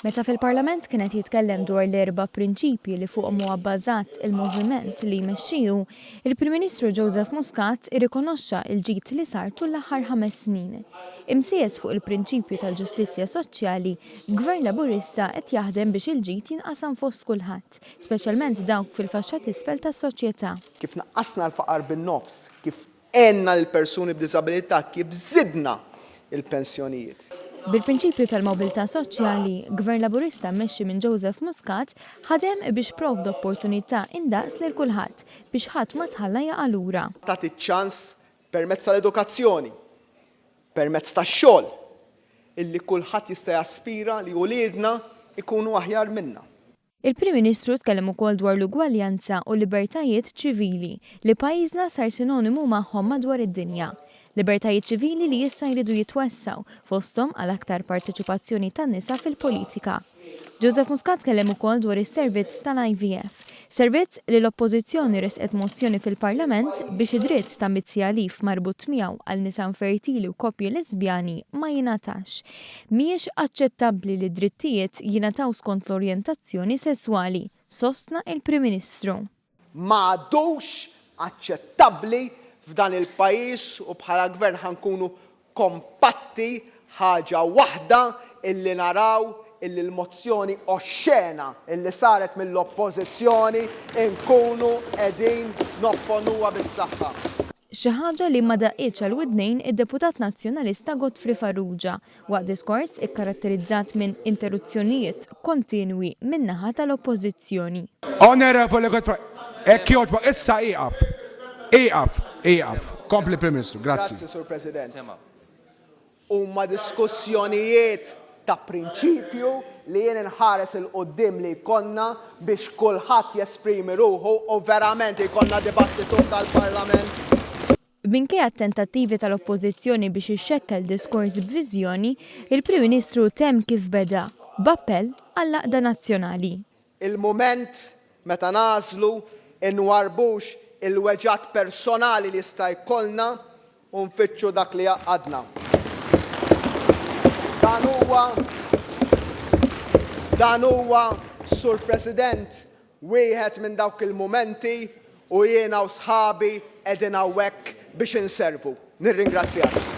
Meta fil-Parlament kienet jitkellem dwar l-erba' prinċipji li fuqhom huwa bbażat il-moviment li jmexxiju, il-Prim Ministru Joseph Muscat irrikonoxxa l-ġid li sar tul l-aħħar 5 snin. Imsies fuq il-prinċipju tal-ġustizzja soċjali, Gvern Laburista qed jaħdem biex il-ġid jinqasam fost kulħadd, speċjalment dawk fil-faxxa t'isfel tas-soċjetà. Kif naqqasna l-faqar bin-nofs, kif għenna l-persuni b'diżabilità, kif żidna il-pensjonijiet. Bil-prinċipju tal-mobilità soċjali, Gvern Laburista mmexxi minn Joseph Muscat ħadem biex provda opportunità indaqs lil kulħadd biex ħadd ma tħalla jaqa' lura. Tagħti ċans permezz tal-edukazzjoni, permezz tax-xogħol, illi kulħadd jista' jaspira li wliedna ikunu aħjar minna. Il-Prim Ministru tkellem ukoll dwar l-ugwaljanza u libertajiet ċivili li pajjiżna sar sinonimu magħhom madwar id-dinja. Libertajiet ċivili li issa jridu jitwessaw fosthom għal aktar parteċipazzjoni tan-nisa fil-politika. Joseph Muscat tkellem ukoll dwar is-servizz tal-IVF, servizz li l-Oppożizzjoni resqet mozzjoni fil-Parlament biex id-dritt ta' mizzjalif marbut miegħu għal nisa infertili u koppji lesbjani ma jingħatax. Mhijiex aċċettabbli li d-drittijiet jingħataw skont l-orjentazzjoni sesswali, sostna il-Prim Ministru. M'għadux aċċettabbli f'dan il-pajjiż u bħala gvern ħankunu kompatti ħaġa waħda illi naraw illi l-mozzjoni oxxena illi saret mill-oppożizzjoni nkunu qegħdin nopponuha bis-saħħa. Xi ħaġa li ma daqqietx għal widnejn id-deputat nazzjonalista Godfrey Farrugia waqt diskors ikkaratterizzat minn interruzzjonijiet kontinwi min-naħa tal-oppożizzjoni. Onorevoli Godfrey, hekk jogħġbok issa Iqaf. Kompli Prim Ministru, grazzi. Grazzi, Sur President. Huma diskussjonijiet ta' prinċipju li jien inħares il-qudiem li jkollna biex kulħadd jesprimi ruħu u verament jkollna dibattitu tal-Parlament. Minkejja t-tentattivi tal-oppożizzjoni biex ixxekkel diskors b'viżjoni, il-Prim Ministru temm kif beda b'appell għall-għaqda nazzjonali. Il-mument meta nażlu inwarbux il-weġat personali li jista' jkollna u nfittxu dak li għadna. Dan huwa, Sur President, wieħed minn dawk il-mumenti u jiena u sħabi qegħdin hawnhekk biex inservu. Nirringrazzjak.